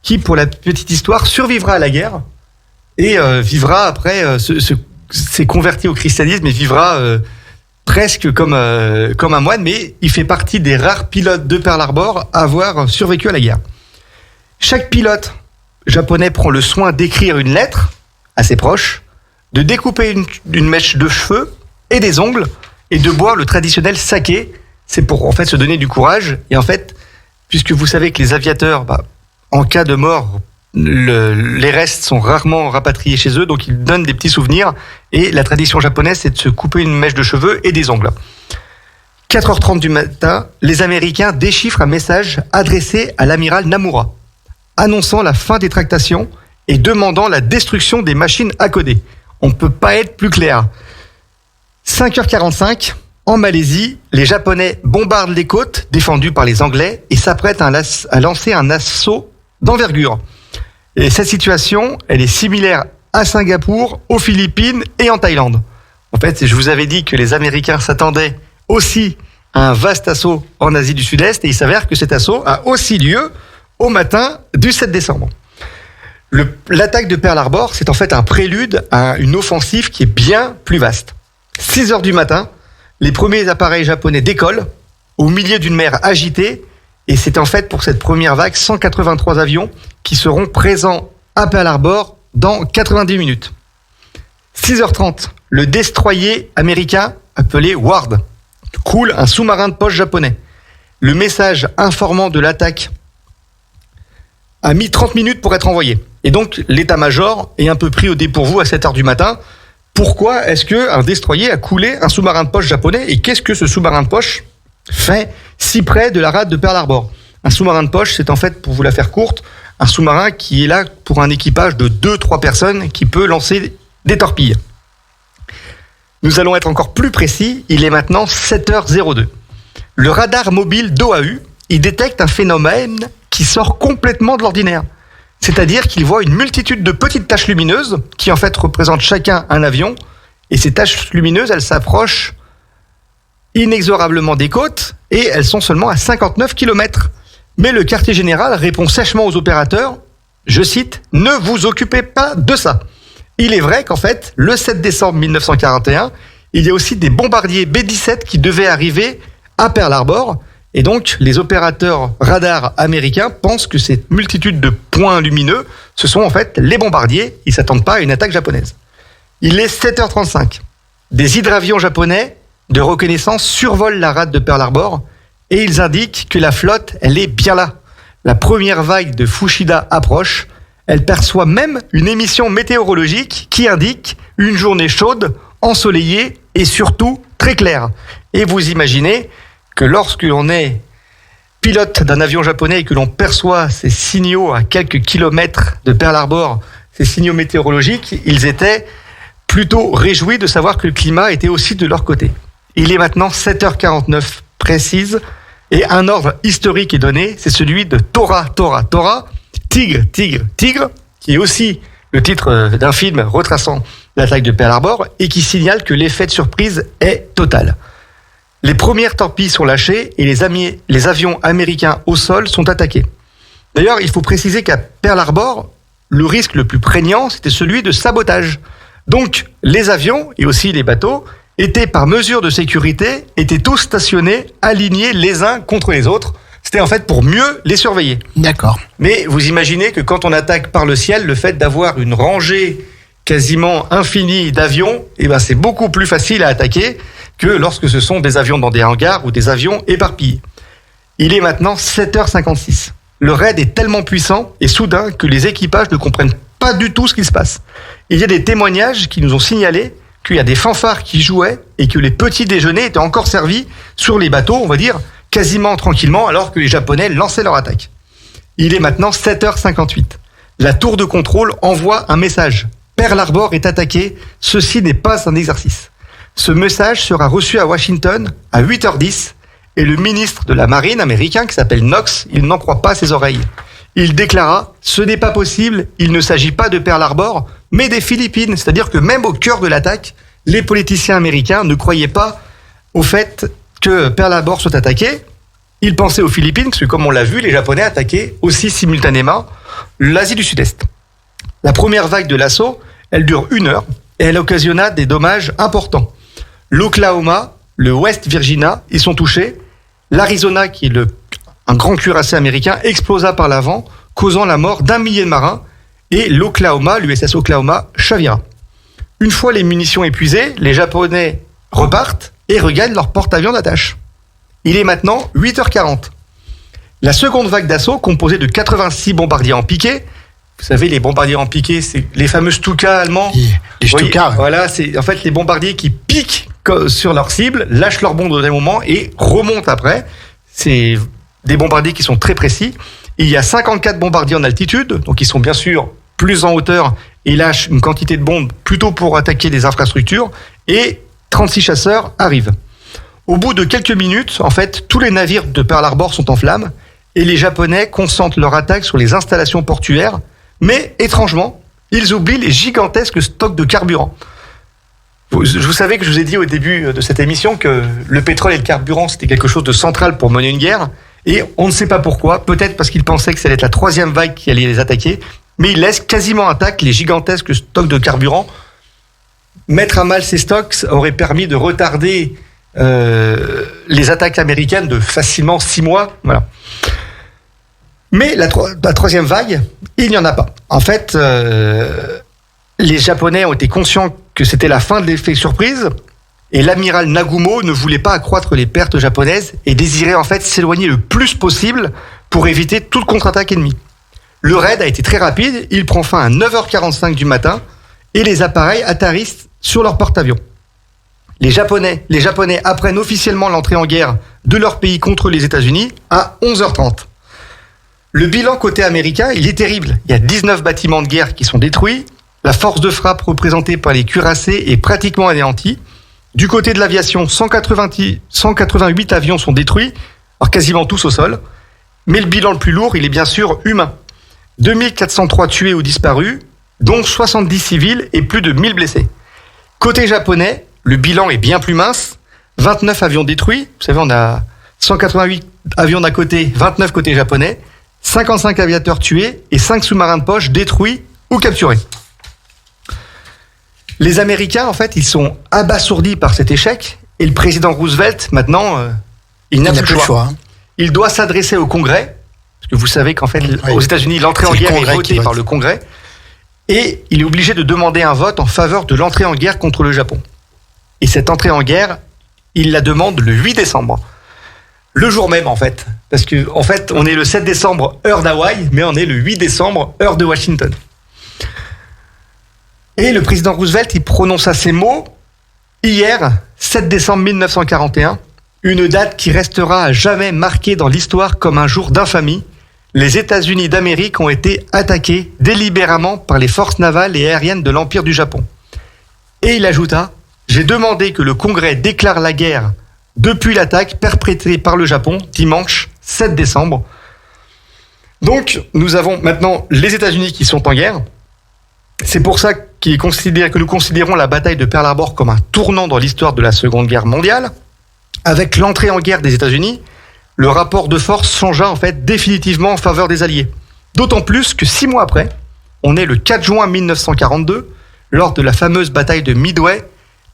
qui, pour la petite histoire, survivra à la guerre et vivra après, s'est converti au christianisme et vivra presque comme un moine, mais il fait partie des rares pilotes de Pearl Harbor à avoir survécu à la guerre. Chaque pilote japonais prend le soin d'écrire une lettre à ses proches, de découper une mèche de cheveux et des ongles et de boire le traditionnel saké. C'est pour en fait se donner du courage. Et en fait, puisque vous savez que les aviateurs, en cas de mort, les restes sont rarement rapatriés chez eux, donc ils donnent des petits souvenirs. Et la tradition japonaise, c'est de se couper une mèche de cheveux et des ongles. 4h30 du matin, les Américains déchiffrent un message adressé à l'amiral Namura, annonçant la fin des tractations et demandant la destruction des machines à coder. On ne peut pas être plus clair. 5h45, en Malaisie, les Japonais bombardent les côtes défendues par les Anglais et s'apprêtent à lancer un assaut d'envergure. Et cette situation, elle est similaire à Singapour, aux Philippines et en Thaïlande. En fait, je vous avais dit que les Américains s'attendaient aussi à un vaste assaut en Asie du Sud-Est et il s'avère que cet assaut a aussi lieu au matin du 7 décembre. L'attaque de Pearl Harbor, c'est en fait un prélude à une offensive qui est bien plus vaste. 6 heures du matin, les premiers appareils japonais décollent au milieu d'une mer agitée et c'est en fait pour cette première vague 183 avions qui seront présents à Pearl Harbor dans 90 minutes. 6h30, le destroyer américain appelé Ward coule un sous-marin de poche japonais. Le message informant de l'attaque a mis 30 minutes pour être envoyé. Et donc l'état-major est un peu pris au dépourvu à 7h du matin. Pourquoi est-ce qu'un destroyer a coulé un sous-marin de poche japonais et qu'est-ce que ce sous-marin de poche fait si près de la rade de Pearl Harbor? Un sous-marin de poche, c'est en fait, pour vous la faire courte, un sous-marin qui est là pour un équipage de 2-3 personnes qui peut lancer des torpilles. Nous allons être encore plus précis, il est maintenant 7h02. Le radar mobile d'OAU, il détecte un phénomène qui sort complètement de l'ordinaire. C'est-à-dire qu'il voit une multitude de petites taches lumineuses qui en fait représentent chacun un avion. Et ces taches lumineuses, elles s'approchent inexorablement des côtes et elles sont seulement à 59 km. Mais le quartier général répond sèchement aux opérateurs, je cite, « Ne vous occupez pas de ça ». Il est vrai qu'en fait, le 7 décembre 1941, il y a aussi des bombardiers B-17 qui devaient arriver à Pearl Harbor. Et donc, les opérateurs radars américains pensent que cette multitude de points lumineux, ce sont en fait les bombardiers. Ils ne s'attendent pas à une attaque japonaise. Il est 7h35. Des hydravions japonais de reconnaissance survolent la rade de Pearl Harbor et ils indiquent que la flotte, elle est bien là. La première vague de Fushida approche. Elle perçoit même une émission météorologique qui indique une journée chaude, ensoleillée et surtout très claire. Et vous imaginez que lorsque l'on est pilote d'un avion japonais et que l'on perçoit ces signaux à quelques kilomètres de Pearl Harbor, ces signaux météorologiques, ils étaient plutôt réjouis de savoir que le climat était aussi de leur côté. Il est maintenant 7h49 précise et un ordre historique est donné, c'est celui de Tora, Tora, Tora, Tigre, Tigre, Tigre, qui est aussi le titre d'un film retraçant l'attaque de Pearl Harbor et qui signale que l'effet de surprise est total. Les premières torpilles sont lâchées et les avions américains au sol sont attaqués. D'ailleurs, il faut préciser qu'à Pearl Harbor, le risque le plus prégnant, c'était celui de sabotage. Donc, les avions et aussi les bateaux étaient, par mesure de sécurité, étaient tous stationnés, alignés les uns contre les autres. C'était en fait pour mieux les surveiller. D'accord. Mais vous imaginez que quand on attaque par le ciel, le fait d'avoir une rangée quasiment infinie d'avions, c'est beaucoup plus facile à attaquer que lorsque ce sont des avions dans des hangars ou des avions éparpillés. Il est maintenant 7h56. Le raid est tellement puissant et soudain que les équipages ne comprennent pas du tout ce qui se passe. Il y a des témoignages qui nous ont signalé qu'il y a des fanfares qui jouaient et que les petits déjeuners étaient encore servis sur les bateaux, on va dire, quasiment tranquillement, alors que les Japonais lançaient leur attaque. Il est maintenant 7h58. La tour de contrôle envoie un message. Pearl Harbor est attaqué, ceci n'est pas un exercice. Ce message sera reçu à Washington à 8h10 et le ministre de la Marine américain, qui s'appelle Knox, il n'en croit pas ses oreilles. Il déclara « Ce n'est pas possible, il ne s'agit pas de Pearl Harbor, mais des Philippines. » C'est-à-dire que même au cœur de l'attaque, les politiciens américains ne croyaient pas au fait que Pearl Harbor soit attaqué. Ils pensaient aux Philippines, parce que comme on l'a vu, les Japonais attaquaient aussi simultanément l'Asie du Sud-Est. La première vague de l'assaut, elle dure 1 heure et elle occasionna des dommages importants. L'Oklahoma, le West Virginia, ils sont touchés. L'Arizona, qui est un grand cuirassé américain, explosa par l'avant, causant la mort d'1 millier de marins. Et l'Oklahoma, l'USS Oklahoma, chavira. Une fois les munitions épuisées, les Japonais repartent et regagnent leur porte-avions d'attache. Il est maintenant 8h40. La seconde vague d'assaut, composée de 86 bombardiers en piqué, vous savez, les bombardiers en piqué, c'est les fameux Stuka allemands. Les Stuka. Voilà, c'est en fait les bombardiers qui piquent sur leur cible, lâchent leur bombe au dernier moment et remontent après. C'est des bombardiers qui sont très précis. Il y a 54 bombardiers en altitude, donc ils sont bien sûr plus en hauteur et lâchent une quantité de bombes plutôt pour attaquer des infrastructures. Et 36 chasseurs arrivent. Au bout de quelques minutes, en fait, tous les navires de Pearl Harbor sont en flammes et les Japonais concentrent leur attaque sur les installations portuaires. Mais étrangement, ils oublient les gigantesques stocks de carburant. Vous savez que je vous ai dit au début de cette émission que le pétrole et le carburant, c'était quelque chose de central pour mener une guerre. Et on ne sait pas pourquoi. Peut-être parce qu'ils pensaient que ça allait être la 3e vague qui allait les attaquer. Mais ils laissent quasiment intacts les gigantesques stocks de carburant. Mettre à mal ces stocks aurait permis de retarder les attaques américaines de facilement 6 mois. Voilà. Mais la 3e vague, il n'y en a pas. En fait, les Japonais ont été conscients que c'était la fin de l'effet surprise et l'amiral Nagumo ne voulait pas accroître les pertes japonaises et désirait en fait s'éloigner le plus possible pour éviter toute contre-attaque ennemie. Le raid a été très rapide, il prend fin à 9h45 du matin et les appareils atterrissent sur leur porte-avions. Les Japonais apprennent officiellement l'entrée en guerre de leur pays contre les États-Unis à 11h30. Le bilan côté américain, il est terrible. Il y a 19 bâtiments de guerre qui sont détruits. La force de frappe représentée par les cuirassés est pratiquement anéantie. Du côté de l'aviation, 188 avions sont détruits, alors quasiment tous au sol. Mais le bilan le plus lourd, il est bien sûr humain. 2403 tués ou disparus, dont 70 civils et plus de 1000 blessés. Côté japonais, le bilan est bien plus mince. 29 avions détruits. Vous savez, on a 188 avions d'un côté, 29 côté japonais. 55 aviateurs tués et 5 sous-marins de poche détruits ou capturés. Les Américains, en fait, ils sont abasourdis par cet échec et le président Roosevelt, maintenant, il n'a plus le choix. Il doit s'adresser au Congrès, parce que vous savez qu'en fait, aux États-Unis, l'entrée en guerre est votée par le Congrès et il est obligé de demander un vote en faveur de l'entrée en guerre contre le Japon. Et cette entrée en guerre, il la demande le 8 décembre. Le jour même, en fait. Parce que, en fait, on est le 7 décembre, heure d'Hawaï, mais on est le 8 décembre, heure de Washington. Et le président Roosevelt, il prononça ces mots hier, 7 décembre 1941, une date qui restera à jamais marquée dans l'histoire comme un jour d'infamie. Les États-Unis d'Amérique ont été attaqués délibérément par les forces navales et aériennes de l'Empire du Japon. Et il ajouta, j'ai demandé que le Congrès déclare la guerre depuis l'attaque perpétrée par le Japon, dimanche 7 décembre. Donc, nous avons maintenant les États-Unis qui sont en guerre. C'est pour ça que nous considérons la bataille de Pearl Harbor comme un tournant dans l'histoire de la Seconde Guerre mondiale. avec l'entrée en guerre des États-Unis, le rapport de force changea en fait définitivement en faveur des Alliés. D'autant plus que 6 mois après, on est le 4 juin 1942, lors de la fameuse bataille de Midway,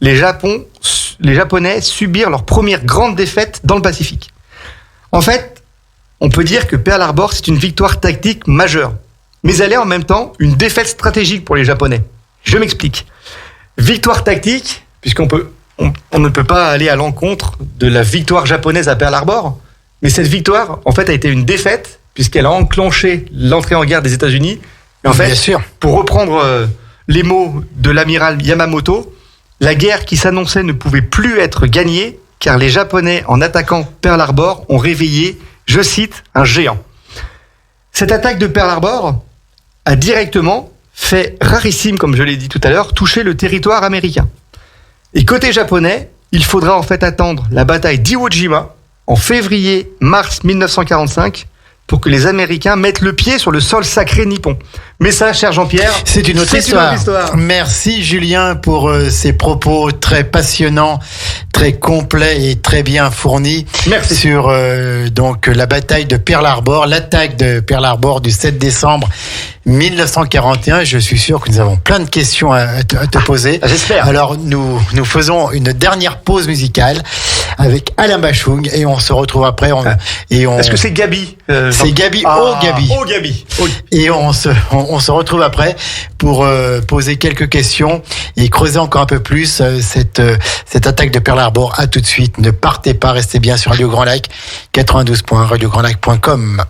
les Japonais subirent leur première grande défaite dans le Pacifique. En fait, on peut dire que Pearl Harbor, c'est une victoire tactique majeure, mais elle est en même temps une défaite stratégique pour les Japonais. Je m'explique. Victoire tactique, puisqu'on ne peut pas aller à l'encontre de la victoire japonaise à Pearl Harbor, mais cette victoire, en fait, a été une défaite, puisqu'elle a enclenché l'entrée en guerre des États-Unis. Et en fait, bien sûr, pour reprendre les mots de l'amiral Yamamoto, la guerre qui s'annonçait ne pouvait plus être gagnée, car les Japonais, en attaquant Pearl Harbor, ont réveillé, je cite, un géant. Cette attaque de Pearl Harbor a directement fait rarissime, comme je l'ai dit tout à l'heure, toucher le territoire américain. Et côté japonais, il faudra en fait attendre la bataille d'Iwo Jima en février-mars 1945 pour que les Américains mettent le pied sur le sol sacré nippon. Mais ça, cher Jean-Pierre, c'est une autre histoire. Merci Julien pour ces propos très passionnants, très complets et très bien fournis. Merci. Sur donc la bataille de Pearl Harbor, l'attaque de Pearl Harbor du 7 décembre 1941. Je suis sûr que nous avons plein de questions à te poser. J'espère. Alors nous faisons une dernière pause musicale avec Alain Bachung et on se retrouve après. Est-ce que c'est Gabi C'est Gabi. Gabi. Et on se retrouve après pour poser quelques questions et creuser encore un peu plus cette attaque de Pearl Harbor. À tout de suite. Ne partez pas, restez bien sur Radio Grand Lac 92.1, radiograndlac.com.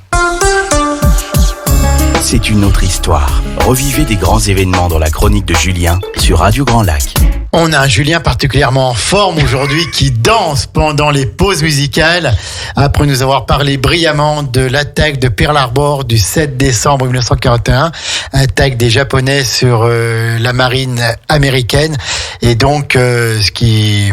C'est une autre histoire. Revivez des grands événements dans la chronique de Julien sur Radio Grand Lac. On a un Julien particulièrement en forme aujourd'hui qui danse pendant les pauses musicales après nous avoir parlé brillamment de l'attaque de Pearl Harbor du 7 décembre 1941, attaque des Japonais sur la marine américaine et donc ce qui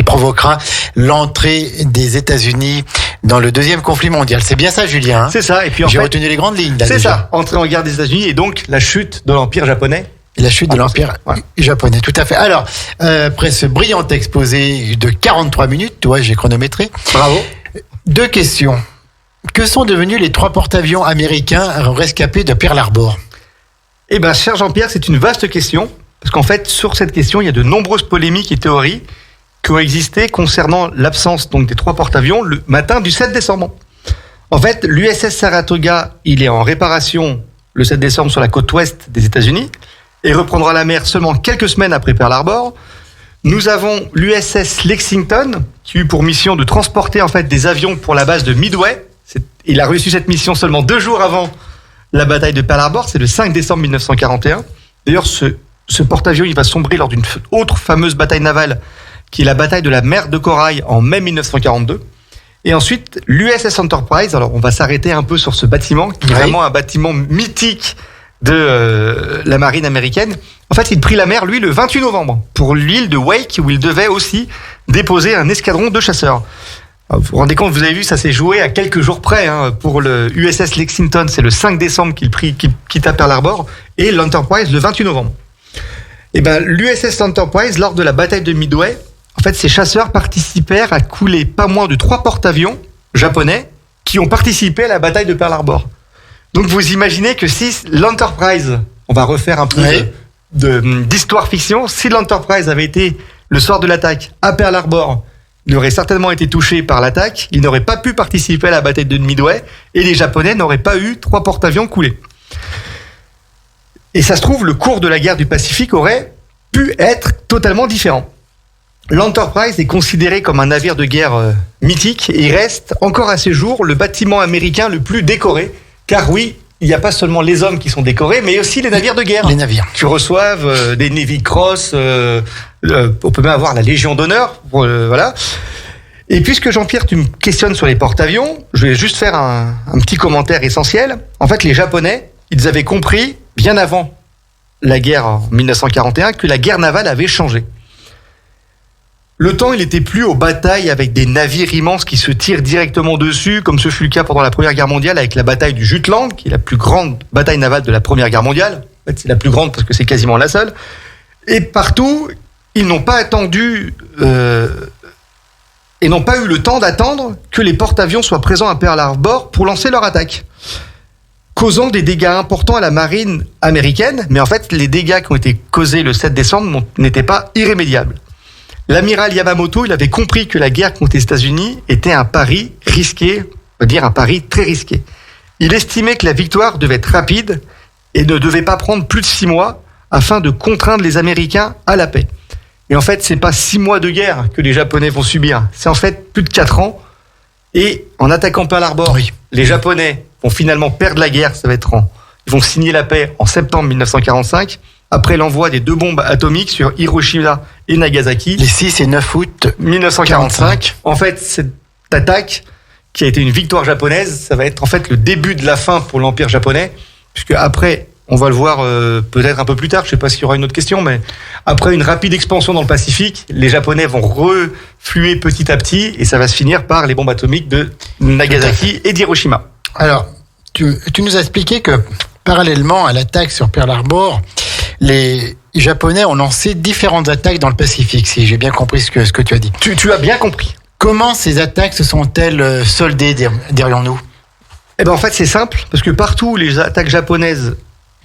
provoquera l'entrée des États-Unis dans le deuxième conflit mondial. C'est bien ça, Julien, hein? C'est ça. Et puis j'ai retenu les grandes lignes. Là, c'est déjà. Ça. Entrée en guerre des États-Unis et donc la chute de l'Empire japonais. Et la chute de l'Empire japonais, tout à fait. Alors, après ce brillant exposé de 43 minutes, toi, j'ai chronométré. Bravo. 2 questions. Que sont devenus les 3 porte-avions américains rescapés de Pearl Harbor? Eh bien, cher Jean-Pierre, c'est une vaste question. Parce qu'en fait, sur cette question, il y a de nombreuses polémiques et théories qui ont existé concernant l'absence donc des 3 porte-avions le matin du 7 décembre. En fait, l'USS Saratoga, il est en réparation le 7 décembre sur la côte ouest des États-Unis et reprendra la mer seulement quelques semaines après Pearl Harbor. Nous avons l'USS Lexington qui a eu pour mission de transporter en fait des avions pour la base de Midway. Il a reçu cette mission seulement 2 jours avant la bataille de Pearl Harbor, c'est le 5 décembre 1941. D'ailleurs, ce porte-avions, il va sombrer lors d'une autre fameuse bataille navale qui est la bataille de la mer de Corail en mai 1942. Et ensuite, l'USS Enterprise, alors on va s'arrêter un peu sur ce bâtiment, qui est vraiment un bâtiment mythique de la marine américaine. En fait, il prit la mer, lui, le 28 novembre, pour l'île de Wake, où il devait aussi déposer un escadron de chasseurs. Alors, vous vous rendez compte, vous avez vu, ça s'est joué à quelques jours près. Pour le USS Lexington, c'est le 5 décembre qu'il quitta Pearl Harbor, et l'Enterprise le 28 novembre. Et ben, l'USS Enterprise, lors de la bataille de Midway, en fait, ces chasseurs participèrent à couler pas moins de 3 porte-avions japonais qui ont participé à la bataille de Pearl Harbor. Donc, vous imaginez que si l'Enterprise, on va refaire un peu d'histoire fiction, si l'Enterprise avait été le soir de l'attaque à Pearl Harbor, il aurait certainement été touché par l'attaque, il n'aurait pas pu participer à la bataille de Midway et les Japonais n'auraient pas eu 3 porte-avions coulés. Et ça se trouve, le cours de la guerre du Pacifique aurait pu être totalement différent. L'Enterprise est considéré comme un navire de guerre mythique et reste encore à ce jour le bâtiment américain le plus décoré. Car oui, il n'y a pas seulement les hommes qui sont décorés, mais aussi les navires de guerre. Les navires. Qui reçoivent des Navy Cross, on peut même avoir la Légion d'honneur, voilà. Et puisque Jean-Pierre, tu me questionnes sur les porte-avions, je vais juste faire un petit commentaire essentiel. En fait, les Japonais, ils avaient compris, bien avant la guerre en 1941, que la guerre navale avait changé. Le temps, il n'était plus aux batailles avec des navires immenses qui se tirent directement dessus, comme ce fut le cas pendant la Première Guerre mondiale avec la bataille du Jutland, qui est la plus grande bataille navale de la Première Guerre mondiale. En fait, c'est la plus grande parce que c'est quasiment la seule. Et partout, ils n'ont pas attendu et n'ont pas eu le temps d'attendre que les porte-avions soient présents à Pearl Harbor pour lancer leur attaque, causant des dégâts importants à la marine américaine. Mais en fait, les dégâts qui ont été causés le 7 décembre n'étaient pas irrémédiables. L'amiral Yamamoto, il avait compris que la guerre contre les États-Unis était un pari risqué, on va dire un pari très risqué. Il estimait que la victoire devait être rapide et ne devait pas prendre plus de 6 mois afin de contraindre les Américains à la paix. Et en fait, c'est pas 6 mois de guerre que les Japonais vont subir. C'est en fait plus de 4 ans. Et en attaquant Pearl Harbor, les Japonais vont finalement perdre la guerre. Ils vont signer la paix en septembre 1945, après l'envoi des 2 bombes atomiques sur Hiroshima et Nagasaki. Les 6 et 9 août 1945. En fait, cette attaque, qui a été une victoire japonaise, ça va être en fait le début de la fin pour l'Empire japonais, puisque après, on va le voir peut-être un peu plus tard, je ne sais pas s'il y aura une autre question, mais après une rapide expansion dans le Pacifique, les Japonais vont refluer petit à petit et ça va se finir par les bombes atomiques de Nagasaki et d'Hiroshima. Alors, tu nous as expliqué que parallèlement à l'attaque sur Pearl Harbor, les Japonais ont lancé différentes attaques dans le Pacifique, si j'ai bien compris ce que tu as dit. Tu as bien compris. Comment ces attaques se sont-elles soldées, dirions-nous ? Eh ben en fait, c'est simple, parce que partout où les attaques japonaises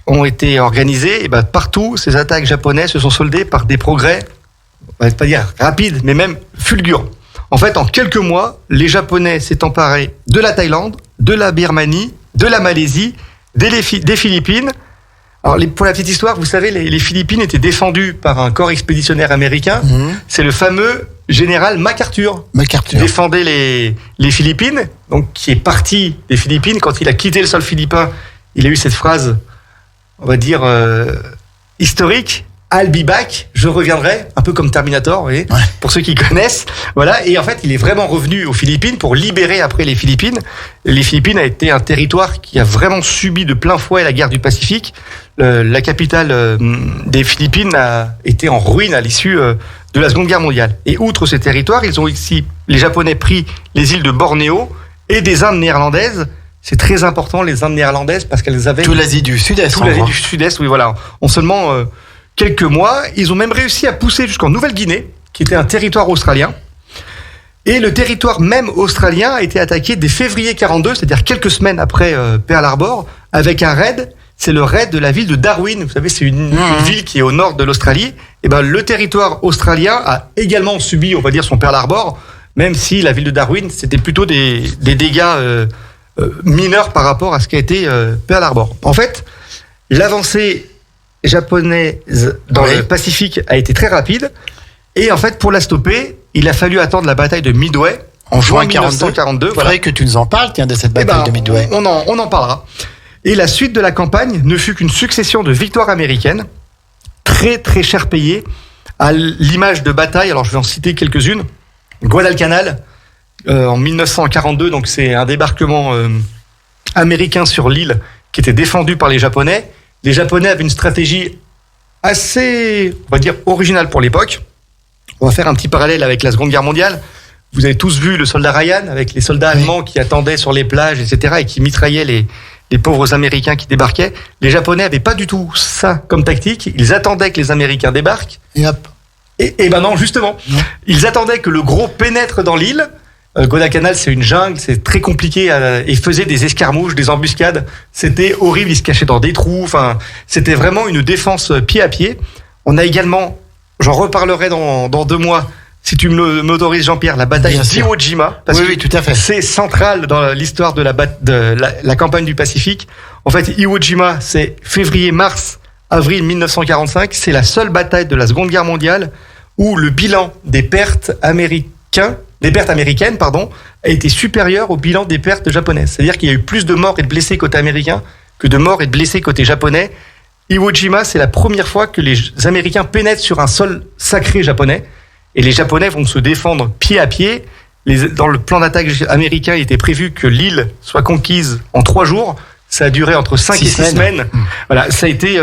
ont été organisées, et ben partout, ces attaques japonaises se sont soldées par des progrès, on va pas dire rapides, mais même fulgurants. En fait, en quelques mois, les Japonais s'est emparés de la Thaïlande, de la Birmanie, de la Malaisie, des Philippines. Alors, pour la petite histoire, vous savez, les Philippines étaient défendues par un corps expéditionnaire américain. C'est le fameux général MacArthur. Qui défendait les Philippines, donc qui est parti des Philippines. Quand il a quitté le sol philippin, il a eu cette phrase, on va dire, historique. I'll be back, je reviendrai, un peu comme Terminator, vous voyez, pour ceux qui connaissent. Voilà. Et en fait, il est vraiment revenu aux Philippines pour libérer après les Philippines. Les Philippines a été un territoire qui a vraiment subi de plein fouet la guerre du Pacifique. La capitale des Philippines a été en ruine à l'issue de la Seconde Guerre mondiale. Et outre ces territoires, ils ont ici, les Japonais, pris les îles de Bornéo et des Indes néerlandaises. C'est très important, les Indes néerlandaises, parce qu'elles avaient... Toute l'Asie du Sud-Est. Toute l'Asie du Sud-Est, oui, voilà. En seulement quelques mois, ils ont même réussi à pousser jusqu'en Nouvelle-Guinée, qui était un territoire australien. Et le territoire même australien a été attaqué dès février 42, c'est-à-dire quelques semaines après Pearl Harbor, avec un raid. C'est le raid de la ville de Darwin. Vous savez, c'est une ville qui est au nord de l'Australie. Et ben, le territoire australien a également subi, on va dire, son Pearl Harbor, même si la ville de Darwin, c'était plutôt des dégâts mineurs par rapport à ce qu'a été Pearl Harbor. En fait, l'avancée japonaise dans le Pacifique a été très rapide. Et en fait, pour la stopper, il a fallu attendre la bataille de Midway en juin 1942. Il faudrait que tu nous en parles, tiens, de cette bataille de Midway. On en parlera. Et la suite de la campagne ne fut qu'une succession de victoires américaines, très très cher payées, à l'image de batailles. Alors je vais en citer quelques-unes. Guadalcanal, en 1942, donc c'est un débarquement américain sur l'île qui était défendu par les Japonais. Les Japonais avaient une stratégie assez, on va dire, originale pour l'époque. On va faire un petit parallèle avec la Seconde Guerre mondiale. Vous avez tous vu le soldat Ryan, avec les soldats allemands qui attendaient sur les plages, etc., et qui mitraillaient les pauvres Américains qui débarquaient. Les Japonais n'avaient pas du tout ça comme tactique. Ils attendaient que les Américains débarquent. Et hop. Et ben non, justement. Non. Ils attendaient que le gros pénètre dans l'île. Guadalcanal, c'est une jungle, c'est très compliqué. Ils faisaient des escarmouches, des embuscades. C'était horrible, ils se cachaient dans des trous. Enfin, c'était vraiment une défense pied à pied. On a également, j'en reparlerai dans 2 mois, si tu m'autorises, Jean-Pierre, la bataille d'Iwo Jima. Parce que tout à fait. C'est central dans l'histoire de la campagne du Pacifique. En fait, Iwo Jima, c'est février, mars, avril 1945. C'est la seule bataille de la Seconde Guerre mondiale où le bilan des pertes américaines, a été supérieur au bilan des pertes japonaises. C'est-à-dire qu'il y a eu plus de morts et de blessés côté américain que de morts et de blessés côté japonais. Iwo Jima, c'est la première fois que les Américains pénètrent sur un sol sacré japonais. Et les Japonais vont se défendre pied à pied. Dans le plan d'attaque américain, il était prévu que l'île soit conquise en 3 jours. Ça a duré entre 5 et 6 semaines. Voilà, ça a été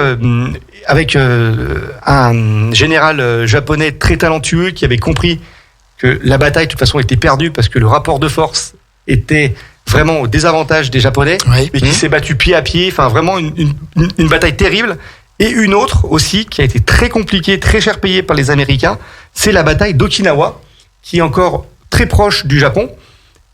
avec un général japonais très talentueux qui avait compris que la bataille, de toute façon, était perdue parce que le rapport de force était vraiment au désavantage des Japonais, et qui s'est battu pied à pied. Enfin, vraiment une bataille terrible. Et une autre aussi, qui a été très compliquée, très cher payée par les Américains, c'est la bataille d'Okinawa, qui est encore très proche du Japon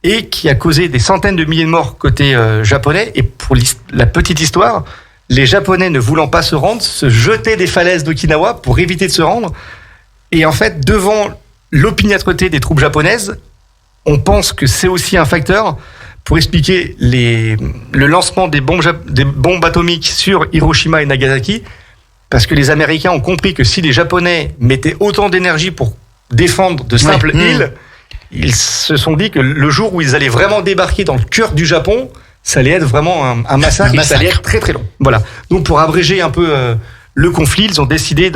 et qui a causé des centaines de milliers de morts côté japonais. Et pour la petite histoire, les Japonais ne voulant pas se rendre, se jetaient des falaises d'Okinawa pour éviter de se rendre. Et en fait, devant l'opiniâtreté des troupes japonaises, on pense que c'est aussi un facteur pour expliquer le lancement des bombes atomiques sur Hiroshima et Nagasaki, parce que les Américains ont compris que si les Japonais mettaient autant d'énergie pour défendre de simples îles, ils se sont dit que le jour où ils allaient vraiment débarquer dans le cœur du Japon, ça allait être vraiment un massacre, et ça allait être très très long. Voilà. Donc pour abréger un peu le conflit, ils ont décidé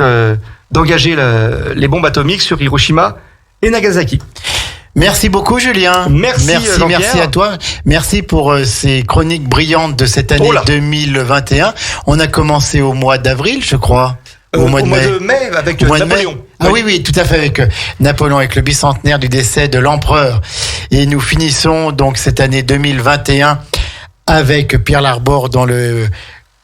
d'engager les bombes atomiques sur Hiroshima et Nagasaki. Merci beaucoup Julien. Merci à toi. Merci pour ces chroniques brillantes de cette année 2021. On a commencé au mois d'avril, je crois. Au mois de mai avec Napoléon. Oui, tout à fait, avec Napoléon, avec le bicentenaire du décès de l'empereur. Et nous finissons donc cette année 2021 avec Pearl Harbor dans le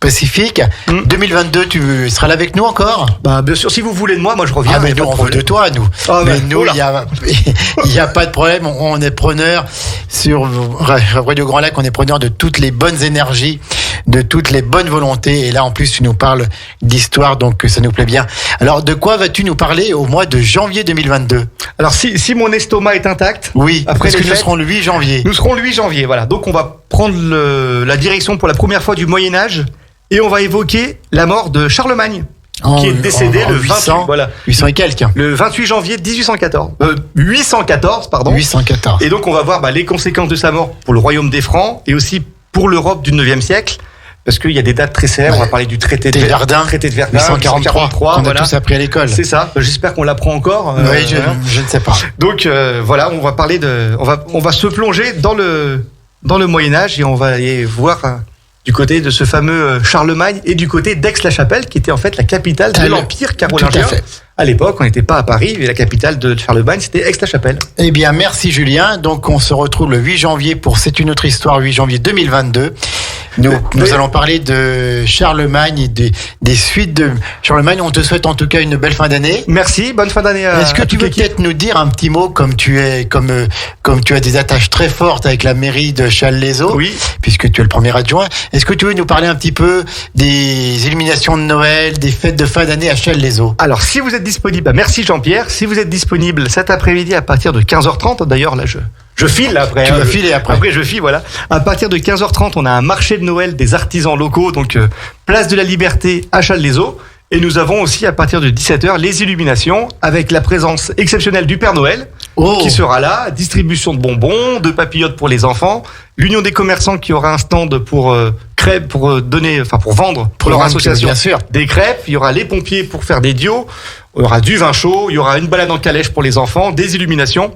Pacifique. 2022, tu seras là avec nous encore? Bah, bien sûr, si vous voulez de moi je reviens. Ah, mais nous, on veut de toi, nous. Mais nous, il y a pas de problème. On est preneur sur Radio Grand Lac, on est preneur de toutes les bonnes énergies, de toutes les bonnes volontés. Et là, en plus, tu nous parles d'histoire, donc ça nous plaît bien. Alors, de quoi vas-tu nous parler au mois de janvier 2022? Alors, si mon estomac est intact. Oui, après parce que nous serons le 8 janvier. Nous serons le 8 janvier, voilà. Donc, on va prendre la direction pour la première fois du Moyen-Âge. Et on va évoquer la mort de Charlemagne, qui est décédé le 800 et quelques. Le 28 janvier 814, pardon. 814. Et donc on va voir les conséquences de sa mort pour le royaume des Francs et aussi pour l'Europe du 9e siècle. Parce qu'il y a des dates très célèbres, on va parler du traité de Verdun, 843, on a tous appris à l'école. C'est ça, j'espère qu'on l'apprend encore. Oui, je ne sais pas. Donc voilà, on va parler on va se plonger dans le Moyen-Âge et on va aller voir du côté de ce fameux Charlemagne et du côté d'Aix-la-Chapelle, qui était en fait la capitale de l'Empire carolingien. À l'époque, on n'était pas à Paris, mais la capitale de Charlemagne, c'était Aix-la-Chapelle. Eh bien, merci Julien. Donc, on se retrouve le 8 janvier pour C'est une autre histoire, 8 janvier 2022. Nous allons parler de Charlemagne et des suites de Charlemagne. On te souhaite en tout cas une belle fin d'année. Merci, bonne fin d'année. Est-ce que tu veux peut-être nous dire un petit mot, comme tu as des attaches très fortes avec la mairie de Challes-les-Eaux, oui, puisque tu es le premier adjoint. Est-ce que tu veux nous parler un petit peu des illuminations de Noël, des fêtes de fin d'année à Challes-les-Eaux? Alors, si vous êtes disponible, merci Jean-Pierre. Si vous êtes disponible cet après-midi à partir de 15h30, d'ailleurs là je file après. Tu vas filer après. Après je file, voilà. À partir de 15h30, on a un marché de Noël des artisans locaux, donc place de la Liberté à Challes-les-Eaux. Et nous avons aussi à partir de 17h les illuminations avec la présence exceptionnelle du Père Noël qui sera là, distribution de bonbons, de papillotes pour les enfants, l'Union des commerçants qui aura un stand pour crêpes, pour vendre pour leur association bien sûr. Des crêpes, il y aura les pompiers pour faire des dios, il y aura du vin chaud, il y aura une balade en calèche pour les enfants, des illuminations.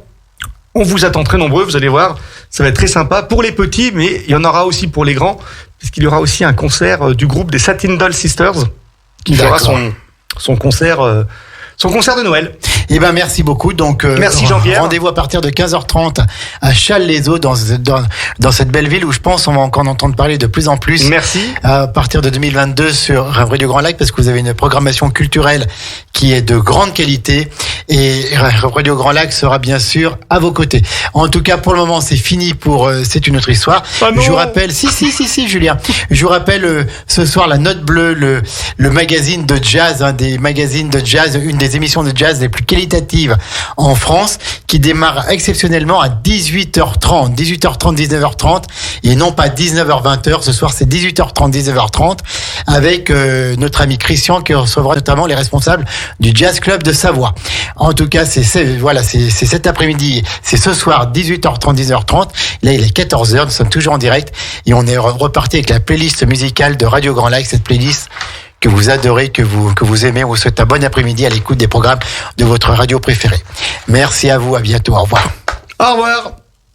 On vous attend très nombreux, vous allez voir, ça va être très sympa pour les petits, mais il y en aura aussi pour les grands, puisqu'il y aura aussi un concert du groupe des Satin Doll Sisters qui fera son concert de Noël. Eh ben merci beaucoup. Donc merci Jean-Pierre. Rendez-vous à partir de 15h30 à Challes-les-Eaux dans cette belle ville où je pense on va encore en entendre parler de plus en plus. Merci. À partir de 2022 sur Radio Grand Lac, parce que vous avez une programmation culturelle qui est de grande qualité et Radio Grand Lac sera bien sûr à vos côtés. En tout cas, pour le moment, c'est fini pour C'est une autre histoire. Ah non. Je vous rappelle, si Julien, je vous rappelle ce soir la Note Bleue, le magazine de jazz, un des magazines de jazz, une des émissions de jazz les plus qualitatives en France, qui démarre exceptionnellement à 18h30, 19h30, et non pas 19h-20h. Ce soir, c'est 18h30, 19h30, avec notre ami Christian qui recevra notamment les responsables du Jazz Club de Savoie. En tout cas, c'est cet après-midi, c'est ce soir, 18h30, 19h30. Là, il est 14h, nous sommes toujours en direct, et on est reparti avec la playlist musicale de Radio Grand Lac, cette playlist que vous adorez, que vous aimez. On vous souhaite un bon après-midi à l'écoute des programmes de votre radio préférée. Merci à vous, à bientôt, au revoir. Au revoir.